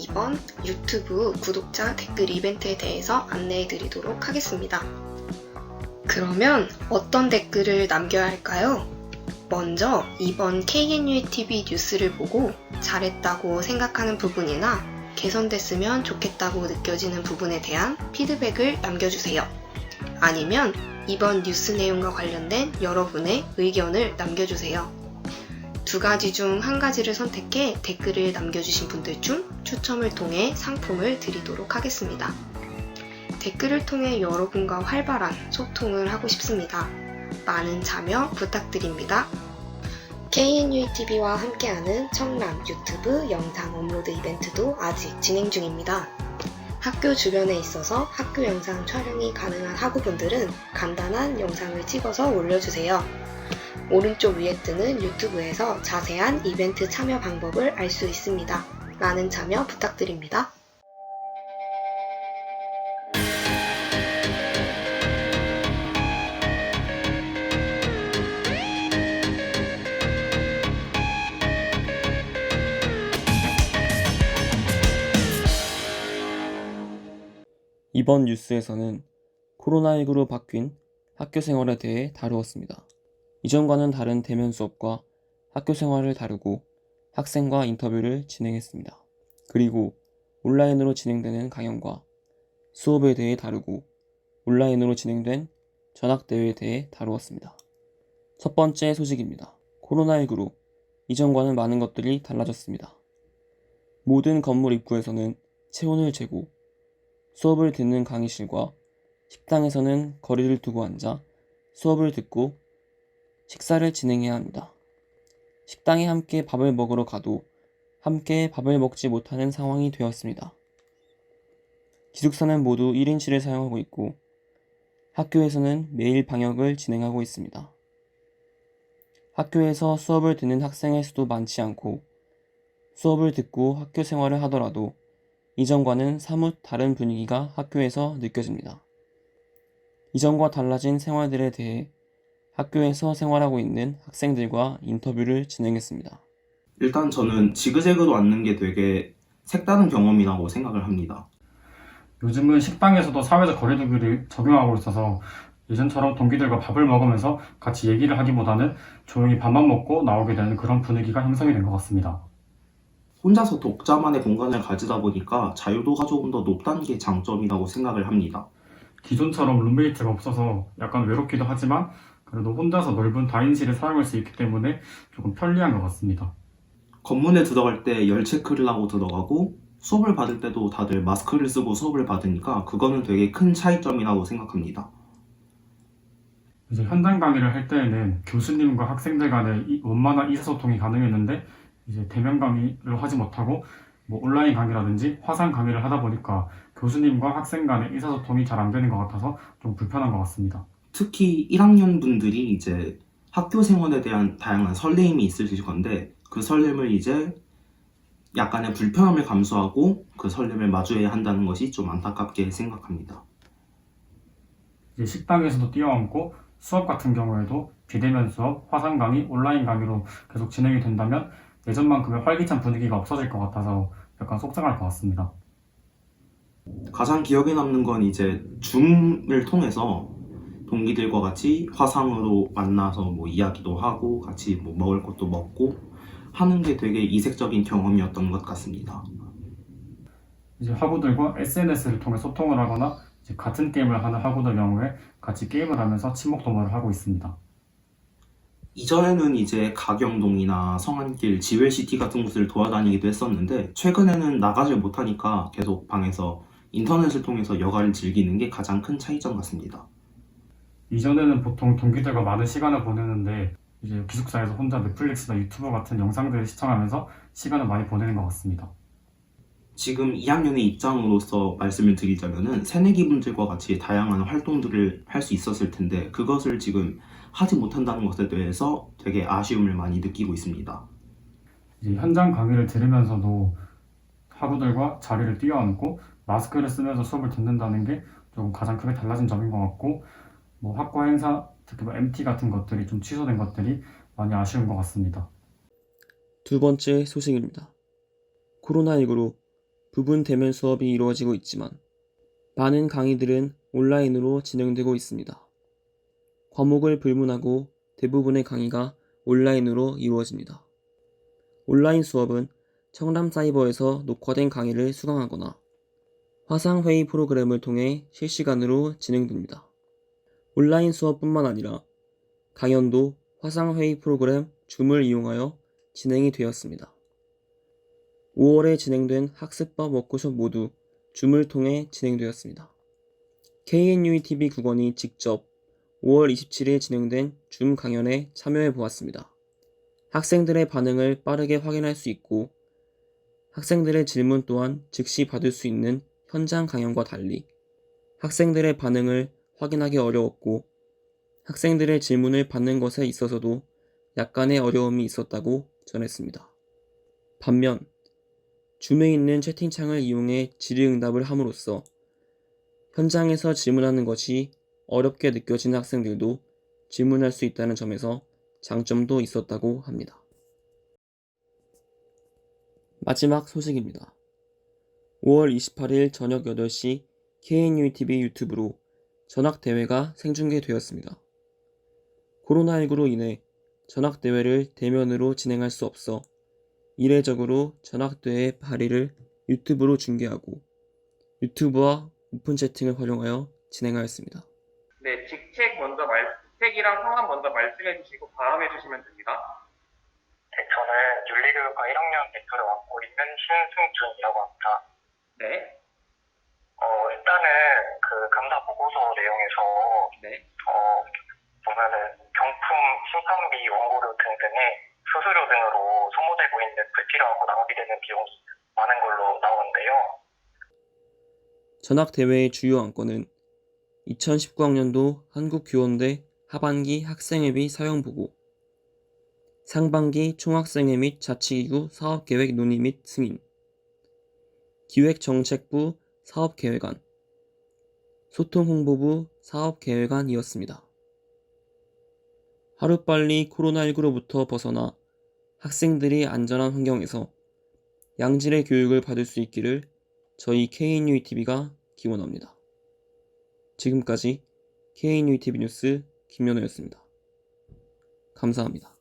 이번 유튜브 구독자 댓글 이벤트에 대해서 안내해 드리도록 하겠습니다. 그러면 어떤 댓글을 남겨야 할까요? 먼저 이번 KNUTV 뉴스를 보고 잘했다고 생각하는 부분이나 개선됐으면 좋겠다고 느껴지는 부분에 대한 피드백을 남겨주세요. 아니면 이번 뉴스 내용과 관련된 여러분의 의견을 남겨주세요. 두 가지 중 한 가지를 선택해 댓글을 남겨주신 분들 중 추첨을 통해 상품을 드리도록 하겠습니다. 댓글을 통해 여러분과 활발한 소통을 하고 싶습니다. 많은 참여 부탁드립니다. KNUTV와 함께하는 청람 유튜브 영상 업로드 이벤트도 아직 진행 중입니다. 학교 주변에 있어서 학교 영상 촬영이 가능한 학우분들은 간단한 영상을 찍어서 올려주세요. 오른쪽 위에 뜨는 유튜브에서 자세한 이벤트 참여 방법을 알 수 있습니다. 많은 참여 부탁드립니다. 이번 뉴스에서는 코로나19로 바뀐 학교 생활에 대해 다루었습니다. 이전과는 다른 대면 수업과 학교 생활을 다루고 학생과 인터뷰를 진행했습니다. 그리고 온라인으로 진행되는 강연과 수업에 대해 다루고 온라인으로 진행된 전학대회에 대해 다루었습니다. 첫 번째 소식입니다. 코로나19로 이전과는 많은 것들이 달라졌습니다. 모든 건물 입구에서는 체온을 재고 수업을 듣는 강의실과 식당에서는 거리를 두고 앉아 수업을 듣고 식사를 진행해야 합니다. 식당에 함께 밥을 먹으러 가도 함께 밥을 먹지 못하는 상황이 되었습니다. 기숙사는 모두 1인실을 사용하고 있고 학교에서는 매일 방역을 진행하고 있습니다. 학교에서 수업을 듣는 학생의 수도 많지 않고 수업을 듣고 학교 생활을 하더라도 이전과는 사뭇 다른 분위기가 학교에서 느껴집니다. 이전과 달라진 생활들에 대해 학교에서 생활하고 있는 학생들과 인터뷰를 진행했습니다. 일단 저는 지그재그로 앉는 게 되게 색다른 경험이라고 생각을 합니다. 요즘은 식당에서도 사회적 거리두기를 적용하고 있어서 예전처럼 동기들과 밥을 먹으면서 같이 얘기를 하기보다는 조용히 밥만 먹고 나오게 되는 그런 분위기가 형성이 된 것 같습니다. 혼자서 독자만의 공간을 가지다 보니까 자유도가 조금 더 높다는 게 장점이라고 생각을 합니다. 기존처럼 룸메이트가 없어서 약간 외롭기도 하지만 그래도 혼자서 넓은 다인실을 사용할 수 있기 때문에 조금 편리한 것 같습니다. 건물에 들어갈 때 열 체크를 하고 들어가고 수업을 받을 때도 다들 마스크를 쓰고 수업을 받으니까 그거는 되게 큰 차이점이라고 생각합니다. 이제 현장 강의를 할 때에는 교수님과 학생들 간의 원만한 의사소통이 가능했는데 이제 대면 강의를 하지 못하고 온라인 강의라든지 화상 강의를 하다 보니까 교수님과 학생 간의 의사소통이 잘 안 되는 것 같아서 좀 불편한 것 같습니다. 특히 1학년 분들이 이제 학교 생활에 대한 다양한 설레임이 있으실 건데 그 설렘을 이제 약간의 불편함을 감수하고 그 설렘을 마주해야 한다는 것이 좀 안타깝게 생각합니다. 이제 식당에서도 뛰어앉고 수업 같은 경우에도 비대면 수업, 화상 강의, 온라인 강의로 계속 진행이 된다면 예전만큼의 활기찬 분위기가 없어질 것 같아서 약간 속상할 것 같습니다. 가장 기억에 남는 건 이제 줌을 통해서 동기들과 같이 화상으로 만나서 이야기도 하고 같이 먹을 것도 먹고 하는 게 되게 이색적인 경험이었던 것 같습니다. 이제 학우들과 SNS를 통해 소통을 하거나 이제 같은 게임을 하는 학우들 경우에 같이 게임을 하면서 친목 도모를 하고 있습니다. 이전에는 이제 가경동이나 성안길, 지웰시티 같은 곳을 돌아다니기도 했었는데 최근에는 나가질 못하니까 계속 방에서 인터넷을 통해서 여가를 즐기는 게 가장 큰 차이점 같습니다. 이전에는 보통 동기들과 많은 시간을 보내는데 이제 기숙사에서 혼자 넷플릭스나 유튜브 같은 영상들을 시청하면서 시간을 많이 보내는 것 같습니다. 지금 2학년의 입장으로서 말씀을 드리자면은 새내기 분들과 같이 다양한 활동들을 할 수 있었을 텐데 그것을 지금 하지 못한다는 것에 대해서 되게 아쉬움을 많이 느끼고 있습니다. 이제 현장 강의를 들으면서도 학우들과 자리를 뛰어앉고 마스크를 쓰면서 수업을 듣는다는 게 조금 가장 크게 달라진 점인 것 같고 학과 행사, 특히 MT 같은 것들이 좀 취소된 것들이 많이 아쉬운 것 같습니다. 두 번째 소식입니다. 코로나19로 부분 대면 수업이 이루어지고 있지만 많은 강의들은 온라인으로 진행되고 있습니다. 과목을 불문하고 대부분의 강의가 온라인으로 이루어집니다. 온라인 수업은 청담사이버에서 녹화된 강의를 수강하거나 화상회의 프로그램을 통해 실시간으로 진행됩니다. 온라인 수업뿐만 아니라 강연도 화상회의 프로그램 줌을 이용하여 진행이 되었습니다. 5월에 진행된 학습법 워크숍 모두 줌을 통해 진행되었습니다. KNUETV 국원이 직접 5월 27일 진행된 줌 강연에 참여해 보았습니다. 학생들의 반응을 빠르게 확인할 수 있고 학생들의 질문 또한 즉시 받을 수 있는 현장 강연과 달리 학생들의 반응을 확인하기 어려웠고 학생들의 질문을 받는 것에 있어서도 약간의 어려움이 있었다고 전했습니다. 반면 줌에 있는 채팅창을 이용해 질의응답을 함으로써 현장에서 질문하는 것이 어렵게 느껴지는 학생들도 질문할 수 있다는 점에서 장점도 있었다고 합니다. 마지막 소식입니다. 5월 28일 저녁 8시 KNUTV 유튜브로 전학대회가 생중계되었습니다. 코로나19로 인해 전학대회를 대면으로 진행할 수 없어 이례적으로 전학대회 발의를 유튜브로 중계하고 유튜브와 오픈 채팅을 활용하여 진행하였습니다. 네, 직책이랑 성함 먼저 말씀해 주시고 발언해 주시면 됩니다. 네, 저는 윤리교육과 1학년 대표를 맡고 있는 신승준이라고 합니다. 네, 일단은 그 감사 보고서 내용에서 네, 보면은 경품, 심판비, 원고료 등등의 수수료 등으로 소모되고 있는 불필요하고 낭비되는 비용이 많은 걸로 나오는데요. 전학대회의 주요 안건은 2019학년도 한국교원대 하반기 학생회비 사용보고, 상반기 총학생회 및 자치기구 사업계획 논의 및 승인, 기획정책부 사업계획안, 소통홍보부 사업계획안이었습니다. 하루빨리 코로나19로부터 벗어나 학생들이 안전한 환경에서 양질의 교육을 받을 수 있기를 저희 KNUTV가 기원합니다. 지금까지 KNUTV 뉴스 김연호였습니다. 감사합니다.